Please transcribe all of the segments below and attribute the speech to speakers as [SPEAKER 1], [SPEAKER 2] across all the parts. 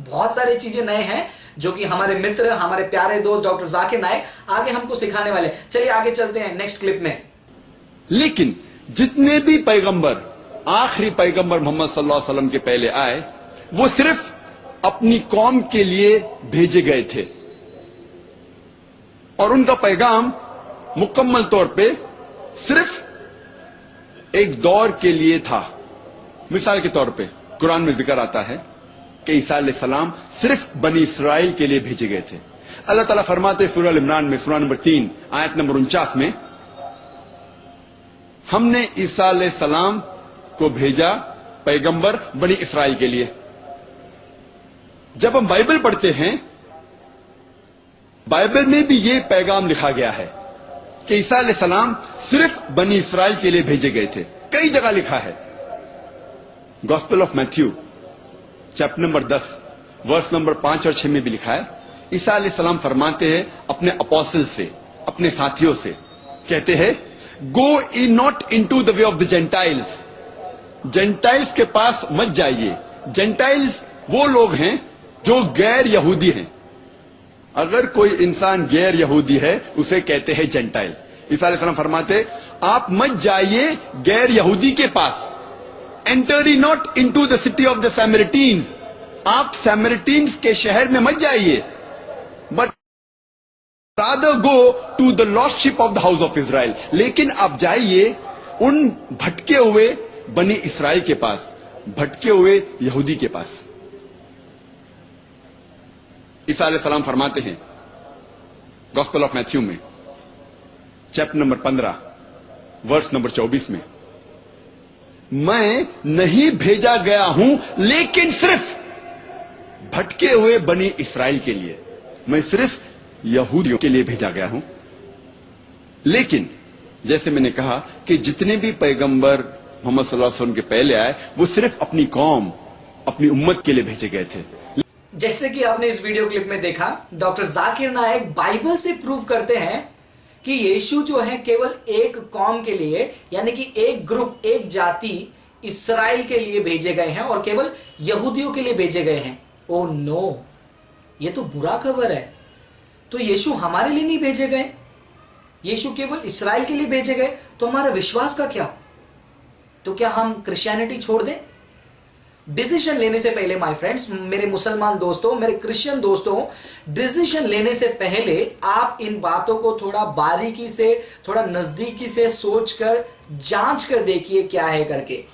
[SPEAKER 1] बहुत सारी चीजें नए हैं जो कि हमारे मित्र, हमारे प्यारे दोस्त डॉक्टर जाकिर नाइक आगे हमको सिखाने वाले। चलिए आगे चलते हैं नेक्स्ट क्लिप में।
[SPEAKER 2] लेकिन जितने भी पैगंबर, आखिरी पैगंबर मोहम्मद सल्लल्लाहु अलैहि वसल्लम के पहले आए, वो सिर्फ अपनी कौम के लिए भेजे गए थे और उनका पैगाम मुकम्मल तौर पे सिर्फ एक दौर के लिए था। मिसाल के तौर पे कुरान में जिक्र आता है कि ईसा अलैहिस्सलाम सिर्फ बनी इसराइल के लिए भेजे गए थे। अल्लाह ताला फरमाते सूरह अल इमरान में सूरह नंबर 3 आयत नंबर 49 में, हमने ईसा अलैहिस्सलाम को भेजा पैगंबर बनी इसराइल के लिए। जब हम बाइबल पढ़ते हैं, बाइबल में भी यह पैगाम लिखा गया है कि ईसा अलैहिस्सलाम सिर्फ बनी इसराइल के लिए भेजे गए थे। कई जगह लिखा है। Gospel of Matthew chapter number 10 verse number 5 और 6 में भी लिखा है, ईसा अलैहिस्सलाम फरमाते हैं अपने अपोस्टल से, अपने साथियों से, कहते हैं, go in not into the way of the gentiles. Gentiles के पास मत जाइए। जेंटाइल्स वो लोग हैं जो गैर यहूदी हैं। अगर कोई इंसान गैर यहूदी है उसे कहते हैं जेंटाइल। ईसा अलैहिस्सलाम फरमाते, आप मत जाइए गैर यहूदी के पास। Enter ye not into the city of the Samaritans. आप सैमरिटीन्स के शहर में मत जाइए, but rather go to the lost sheep of the house of Israel. लेकिन आप जाइए उन भटके हुए बनी इसराइल के पास, भटके हुए यहूदी के पास। ईसा अलैहिस्सलाम फरमाते हैं गॉस्पेल ऑफ मैथ्यू में चैप्टर नंबर 15 वर्स नंबर 24 में, मैं नहीं भेजा गया हूं लेकिन सिर्फ भटके हुए बनी इसराइल के लिए। मैं सिर्फ यहूदियों के लिए भेजा गया हूं। लेकिन जैसे मैंने कहा कि जितने भी पैगंबर मोहम्मद सल्लल्लाहु अलैहि वसल्लम के पहले आए, वो सिर्फ अपनी कौम, अपनी उम्मत के लिए भेजे गए थे।
[SPEAKER 1] जैसे कि आपने इस वीडियो क्लिप में देखा, डॉक्टर जाकिर नाइक बाइबल से प्रूव करते हैं कि यीशु जो है केवल एक कौम के लिए, यानी कि एक ग्रुप, एक जाति इसराइल के लिए भेजे गए हैं और केवल यहूदियों के लिए भेजे गए हैं। ओ नो, ये तो बुरा खबर है। तो यीशु हमारे लिए नहीं भेजे गए, यीशु केवल इसराइल के लिए भेजे गए, तो हमारा विश्वास का क्या? तो क्या हम क्रिश्चियनिटी छोड़ दें? डिसीजन लेने से पहले माय फ्रेंड्स, मेरे मुसलमान दोस्तों, मेरे क्रिश्चियन दोस्तों, डिसीजन लेने से पहले आप इन बातों को थोड़ा बारीकी से, थोड़ा नजदीकी से सोचकर, जांच कर देखिए क्या है करके।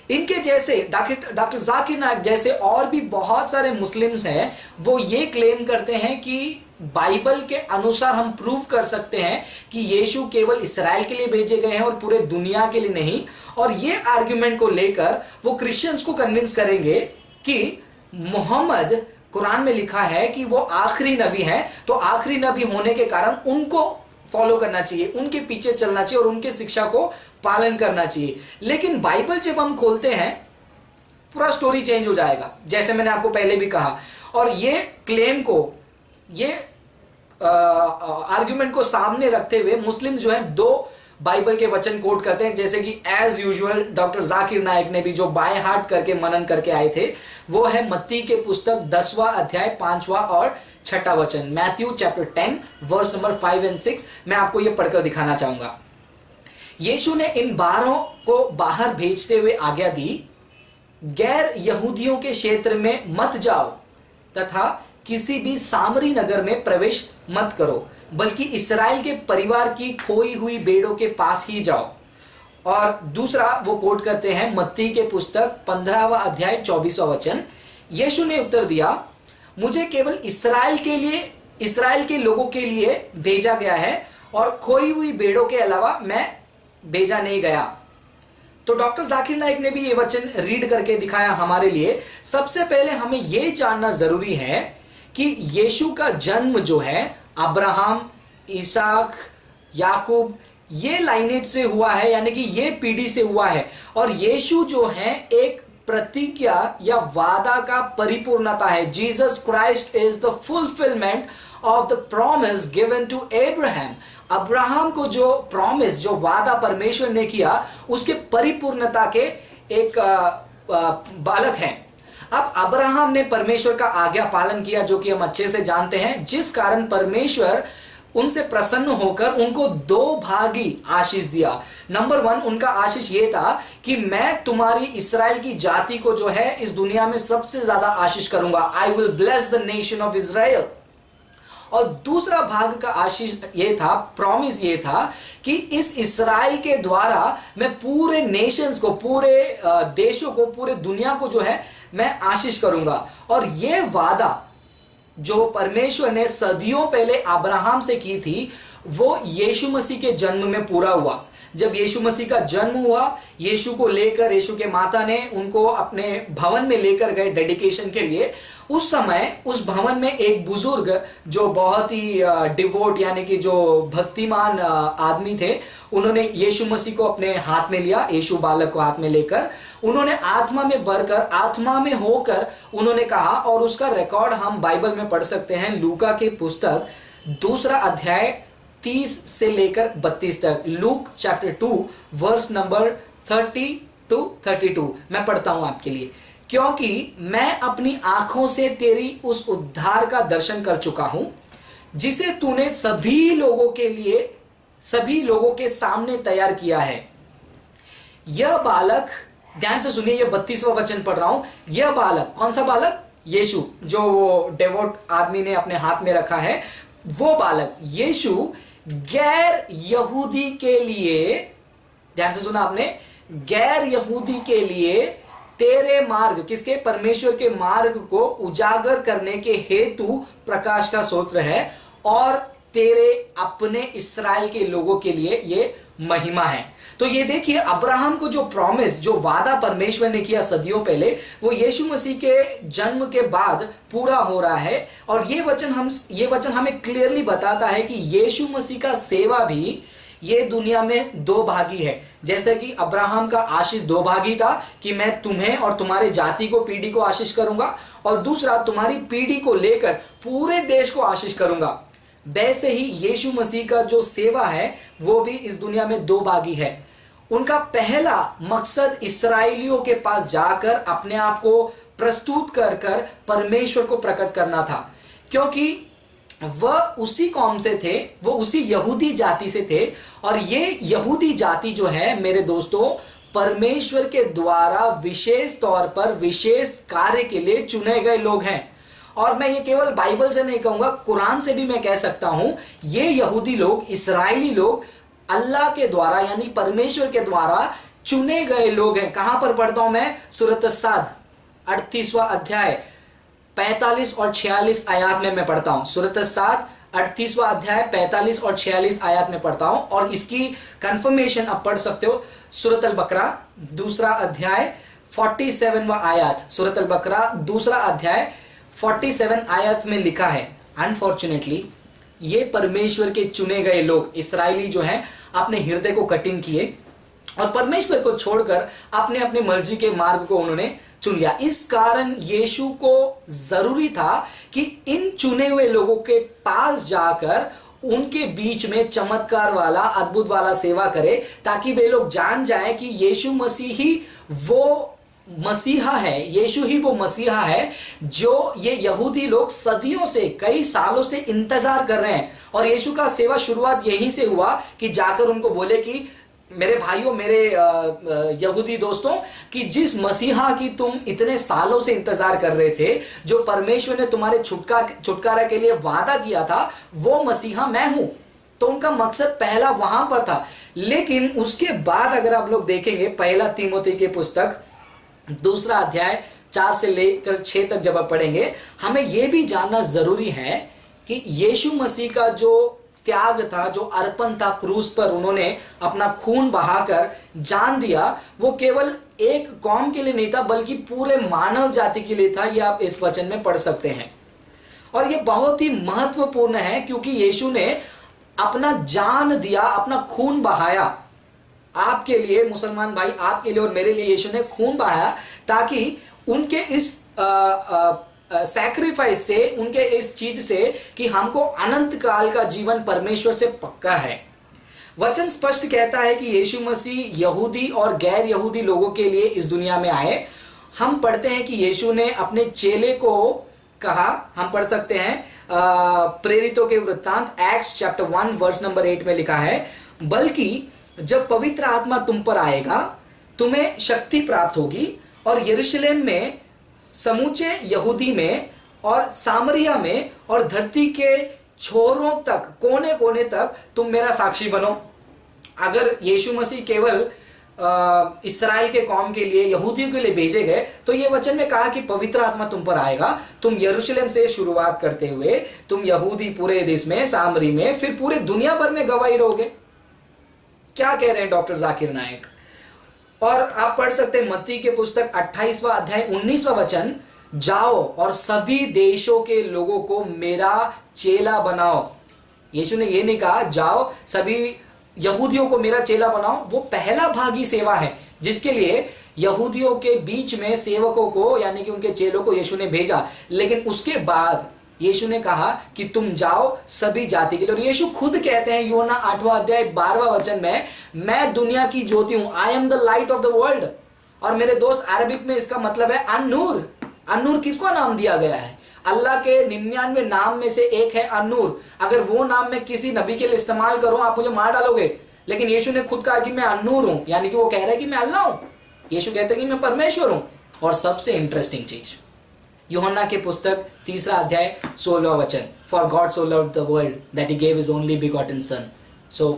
[SPEAKER 1] इनके जैसे डॉक्टर जाकिर नाइक जैसे और भी बहुत सारे मुस्लिम्स हैं, वो ये क्लेम करते हैं कि बाइबल के अनुसार हम प्रूव कर सकते हैं कि यीशु केवल इसराइल के लिए भेजे गए हैं और पूरे दुनिया के लिए नहीं। और ये आर्ग्यूमेंट को लेकर वो क्रिश्चियंस को कन्विंस करेंगे कि मोहम्मद, कुरान में लिखा है कि वो आखिरी नबी हैं, तो आखिरी नबी होने के कारण उनको फॉलो करना चाहिए, उनके पीछे चलना चाहिए और उनके शिक्षा को पालन करना चाहिए। लेकिन बाइबल जब हम खोलते हैं, पूरा स्टोरी चेंज हो जाएगा, जैसे मैंने आपको पहले भी कहा। और ये क्लेम को, ये आर्ग्यूमेंट को सामने रखते हुए मुस्लिम जो है दो बाइबल के वचन कोट करते हैं, जैसे कि as usual doctor Zakir Naik ने भी जो बाय हार्ट करके मनन करके आए थे, वो है मत्ती के पुस्तक 10वां अध्याय 5वां और 6वां वचन, मैथ्यू चैप्टर 10 वर्स नंबर 5 और 6। मैं आपको ये पढ़कर दिखाना चाहूंगा। यीशु ने इन 12 को बाहर भेजते हुए आज्ञा दी, गैर यहूदियों के क्षेत्र में मत जाओ तथा किसी भी सामरी नगर में प्रवेश मत करो, बल्कि इस्राएल के परिवार की खोई हुई भेड़ों के पास ही जाओ। और दूसरा वो कोट करते हैं मत्ती के पुस्तक 15वां अध्याय 24वां वचन, यीशु ने उत्तर दिया, मुझे केवल इस्राएल के लिए, इस्राएल के लोगों के लिए भेजा गया है और खोई हुई भेड़ों के अलावा मैं भेजा नहीं गया। तो डॉक्टर जाकिर नाइक ने भी ये वचन रीड करके दिखाया हमारे लिए। सबसे पहले हमें यह जानना जरूरी है कि यीशु का जन्म जो है अब्राहम, इसहाक, याकूब, ये लाइनेज से हुआ है, यानी कि ये पीढ़ी से हुआ है। और यीशु जो है एक प्रतिज्ञा या वादा का परिपूर्णता है। Jesus Christ is the fulfilment of the promise given to Abraham. Abraham को जो प्रॉमिस, जो वादा परमेश्वर ने किया, उसके परिपूर्णता के एक बालक हैं। अब अब्राहम ने परमेश्वर का आज्ञा पालन किया, जो कि हम अच्छे से जानते हैं, जिस कारण परमेश्वर उनसे प्रसन्न होकर उनको दो भागी आशीष दिया। नंबर 1, उनका आशीष यह था कि मैं तुम्हारी इस्राएल की जाति को जो है इस दुनिया में सबसे ज्यादा आशीष करूंगा, I will bless the nation of Israel. और दूसरा भाग का आशीष ये था, प्रॉमिस ये था कि इस इस्राएल के द्वारा मैं पूरे नेशंस को, पूरे देशों को, पूरे दुनिया को जो है मैं आशीष करूंगा। और ये वादा जो परमेश्वर ने सदियों पहले अब्राहम से की थी, वो यीशु मसीह के जन्म में पूरा हुआ। जब यीशु मसीह का जन्म हुआ, यीशु को लेकर यीशु के माता ने उनको अपने भवन में लेकर गए डेडिकेशन के लिए। उस समय उस भवन में एक बुजुर्ग जो बहुत ही डिवोट यानी कि जो भक्तिमान आदमी थे, उन्होंने यीशु मसीह को अपने हाथ में लिया, यीशु बालक को हाथ में लेकर उन्होंने आत्मा में भरकर, आत्मा में होकर उन्होंने कहा, और उसका रिकॉर्ड हम बाइबल में पढ़ सकते हैं, लूका की पुस्तक 2 अध्याय 30 से लेकर 32 तक, Luke chapter 2 verse number 30 to 32। मैं पढ़ता हूं आपके लिए। क्योंकि मैं अपनी आंखों से तेरी उस उद्धार का दर्शन कर चुका हूं, जिसे तूने सभी लोगों के लिए, सभी लोगों के सामने तैयार किया है। यह बालक, ध्यान से सुनिए, यह 32वां वचन पढ़ रहा हूं। यह बालक, कौन सा बालक? यीशु, जो वो डेवोट आदमी ने अपने हाथ में रखा है, वो बालक यीशु गैर यहूदी के लिए, ध्यान से सुना आपने, गैर यहूदी के लिए तेरे मार्ग, किसके? परमेश्वर के मार्ग को उजागर करने के हेतु प्रकाश का स्रोत है, और तेरे अपने इस्राएल के लोगों के लिए ये महिमा है। तो ये देखिए, अब्राहम को जो प्रॉमिस, जो वादा परमेश्वर ने किया सदियों पहले, वो यीशु मसीह के जन्म के बाद पूरा हो रहा है। और ये वचन हमें क्लियरली बताता है कि यीशु मसीह का सेवा भी ये दुनिया में दो भागी है। जैसे कि अब्राहम का आशीष दो भागी था कि मैं तुम्हें और तुम्हारे जाति को, पीढ़ी को आशीष करूंगा, और दूसरा तुम्हारी पीढ़ी को लेकर पूरे देश को आशीष करूंगा। वैसे ही यीशु मसीह का जो सेवा है वो भी इस दुनिया में दो भागी है। उनका पहला मकसद इस्राएलियों के पास जाकर अपने आप को प्रस्तुत कर कर परमेश्वर को प्रकट करना था, क्योंकि वह उसी कौम से थे, वो उसी यहूदी जाति से थे। और ये यहूदी जाति जो है मेरे दोस्तों, परमेश्वर के द्वारा विशेष तौर पर विशेष कार्य के लिए चुने गए लोग हैं। और मैं ये केवल बाइबल से नहीं कहूंगा, कुरान से भी मैं कह सकता हूं, ये यहूदी लोग, इस्राएली लोग अल्लाह के द्वारा यानी परमेश्वर के द्वारा चुने गए लोग हैं। कहां पर पढ़ता हूं मैं? सूरत अस-साद 38वां अध्याय 45 और 46 आयत में मैं पढ़ता हूं। सूरत अस-साद 38वां अध्याय 45 और 46 आयत में पढ़ता हूं, और इसकी कंफर्मेशन आप पढ़ सकते हो सूरत अल-बकरा 2 अध्याय 47वां आयत। सूरत अल-बकरा 2 अध्याय 47 आयत में लिखा है, अनफॉर्चुनेटली ये परमेश्वर के चुने गए लोग इस्राएली जो हैं अपने हृदय को कठिन किए और परमेश्वर को छोड़कर अपने अपने मर्जी के मार्ग को उन्होंने चुन लिया। इस कारण यीशु को जरूरी था कि इन चुने हुए लोगों के पास जाकर उनके बीच में चमत्कार वाला, अद्भुत वाला सेवा करे, ताकि वे लोग जान जाएं कि यीशु मसीह ही वो मसीहा है, यीशु ही वो मसीहा है जो ये यहूदी लोग सदियों से, कई सालों से इंतजार कर रहे हैं। और यीशु का सेवा शुरुआत यहीं से हुआ कि जाकर उनको बोले कि मेरे भाइयों, मेरे यहूदी दोस्तों, कि जिस मसीहा की तुम इतने सालों से इंतजार कर रहे थे, जो परमेश्वर ने तुम्हारे छुटकारा के लिए वादा किया था, वो मसीहा मैं हूं। तो उनका मकसद पहला वहां पर था। लेकिन उसके बाद अगर आप लोग देखेंगे, पहला तीमोथी की पुस्तक 2 अध्याय 4 से लेकर 6 तक जब आप पढ़ेंगे, हमें यह भी जानना जरूरी है कि यीशु मसीह का जो त्याग था, जो अर्पण था क्रूस पर, उन्होंने अपना खून बहाकर जान दिया, वो केवल एक कौम के लिए नहीं था बल्कि पूरे मानव जाति के लिए था। ये आप इस वचन में पढ़ सकते हैं। और ये बहुत ही महत्वपूर्ण है क्योंकि यीशु ने अपना जान दिया, अपना खून बहाया आपके लिए, मुसलमान भाई, आपके लिए और मेरे लिए यीशु ने खून बहाया, ताकि उनके इस सैक्रिफाइस से, उनके इस चीज से कि हमको अनंत काल का जीवन परमेश्वर से पक्का है। वचन स्पष्ट कहता है कि यीशु मसीह यहूदी और गैर यहूदी लोगों के लिए इस दुनिया में आए। हम पढ़ते हैं कि यीशु ने अपने चेले को कहा, हम पढ़ सकते हैं प्रेरितों के वृत्तांत एक्ट्स चैप्टर 1 वर्स नंबर 8 में लिखा है, बल्कि जब पवित्र आत्मा तुम पर आएगा तुम्हें शक्ति प्राप्त होगी और यरूशलेम में, समूचे यहूदी में और सामरिया में और धरती के छोरों तक, कोने कोने तक तुम मेरा साक्षी बनो। अगर यीशु मसीह केवल इस्राएल के कौम के लिए, यहूदियों के लिए भेजे गए, तो ये वचन में कहा कि पवित्र आत्मा तुम पर आएगा, तुम यरूशलेम से शुरुआत करते हुए तुम यहूदी पूरे देश में, सामरी में, फिर पूरे दुनिया भर में गवाही रहोगे। क्या कह रहे हैं डॉक्टर जाकिर नायक? और आप पढ़ सकते हैं मत्ती के पुस्तक 28वां अध्याय 19वां वचन, जाओ और सभी देशों के लोगों को मेरा चेला बनाओ। यीशु ने ये नहीं कहा जाओ सभी यहूदियों को मेरा चेला बनाओ, वो पहला भागी सेवा है जिसके लिए यहूदियों के बीच में सेवकों को, यानी कि उनके चेलों को यीशु ने भेजा। लेकिन उसके बाद यीशु ने कहा कि तुम जाओ सभी जाति के लिए। और यीशु खुद कहते हैं यूहन्ना 8वां अध्याय 12वां वचन में, मैं दुनिया की ज्योति हूं, I am the light of the world. और मेरे दोस्त, अरबिक में इसका मतलब है अन्नूर। अन्नूर किसको नाम दिया गया है? अल्लाह के 99 नाम में से एक है अन्नूर। अगर वो नाम मैं किसी नबी के लिए इस्तेमाल करूं, आप मुझे मार डालोगे। लेकिन यीशु ने खुद कहा कि मैं अन्नूर हूं, यानी कि वो कह रहा है कि मैं अल्लाह हूं। यीशु कहते हैं कि मैं परमेश्वर हूं। और सबसे इंटरेस्टिंग चीज, यूहन्ना के पुस्तक 3 अध्याय 16वां वचन, for God so loved the world that he gave his only begotten son, so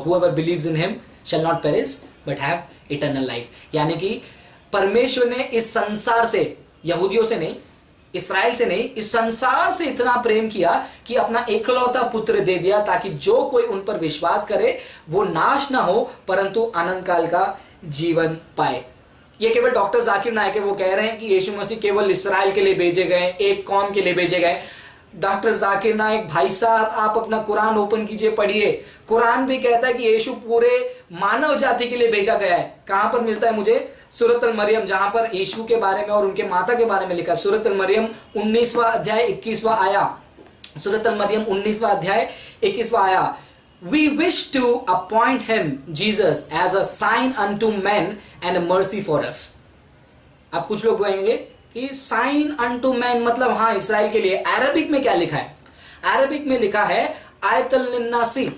[SPEAKER 1] whoever believes in him shall not perish but have eternal life. यानी कि परमेश्वर ने इस संसार से, यहूदियों से नहीं, इस्राएल से नहीं, इस संसार से इतना प्रेम किया कि अपना एकलौता पुत्र दे दिया, ताकि जो कोई उन पर विश्वास करे वो नाश ना हो परंतु अनंत काल का जीवन पाए। ये केवल डॉक्टर जाकिर नायक है, वो कह रहे हैं कि यीशु मसीह केवल इस्राएल के लिए भेजे गए, एक कौम के लिए भेजे गए। डॉक्टर जाकिर नायक भाई साहब, आप अपना कुरान ओपन कीजिए, पढ़िए। कुरान भी कहता है कि यीशु पूरे मानव जाति के लिए भेजा गया है। कहां पर मिलता है मुझे? सूरत अल मरियम, जहां पर यीशु के बारे में और उनके माता के बारे में लिखा। सूरत अल मरियम 19वां अध्याय 21वां आया। सूरत अल मरियम 19वां अध्याय 21वां आया। We wish to appoint him, Jesus, as a sign unto men and a mercy for us. अब कुछ लोग कहेंगे कि साइन अनटू मैन मतलब हाँ इस्राएल के लिए। अरबिक में क्या लिखा है? अरबिक में लिखा है आयतल लिन्नासी।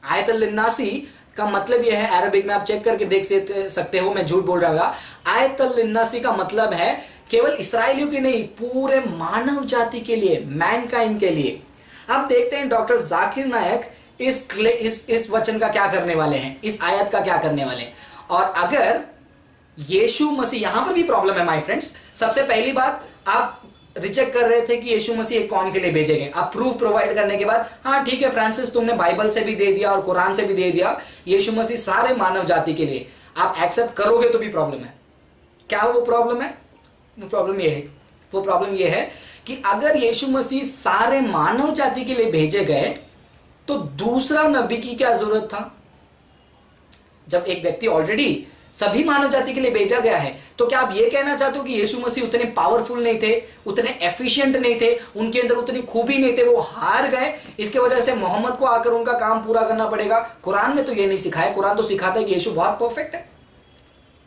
[SPEAKER 1] आयतल लिन्नासी का मतलब यह है, अरबिक में आप चेक करके देख सकते हो, मैं झूठ बोल रहा हूँ। आयतल लिन्नासी का मतलब है केवल इसराइलियों के नहीं, पूरे मानव जाति के लिए, मैनकाइंड के लिए। अब देखते हैं डॉक्टर जाकिर नायक इस वचन का क्या करने वाले हैं, इस आयत का क्या करने वाले हैं। और अगर यीशु मसीह, यहां पर भी प्रॉब्लम है माय फ्रेंड्स। सबसे पहली बात, आप रिजेक्ट कर रहे थे कि यीशु मसीह एक कौम के लिए भेजे गए। आप प्रूफ प्रोवाइड करने के बाद, हाँ ठीक है फ्रांसिस, तुमने बाइबल से भी दे दिया और कुरान से भी दे दिया, यीशु मसीह सारे मानव जाति के लिए, आप एक्सेप्ट करोगे तो भी प्रॉब्लम है। क्या वो प्रॉब्लम है? वो प्रॉब्लम ये है कि अगर यीशु मसीह सारे मानव जाति के लिए भेजे गए तो दूसरा नबी की क्या जरूरत था? जब एक व्यक्ति ऑलरेडी सभी मानव जाति के लिए भेजा गया है, तो क्या आप ये कहना चाहते हो कि यीशु मसीह उतने पावरफुल नहीं थे, उतने एफिशिएंट नहीं थे, उनके अंदर उतनी खूबी नहीं थे, वो हार गए, इसके वजह से मोहम्मद को आकर उनका काम पूरा करना पड़ेगा? कुरान में तो ये नहीं सिखाया। कुरान तो सिखाता है कि यीशु बहुत परफेक्ट है।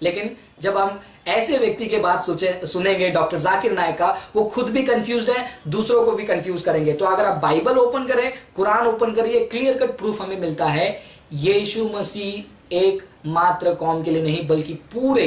[SPEAKER 1] लेकिन जब हम ऐसे व्यक्ति के बात सुनेंगे डॉक्टर जाकिर नायक का, वो खुद भी कंफ्यूज है, दूसरों को भी कंफ्यूज करेंगे। तो अगर आप बाइबल ओपन करें, कुरान ओपन करिए, क्लियर कट प्रूफ हमें मिलता है यीशु मसीह एक मात्र कौम के लिए नहीं बल्कि पूरे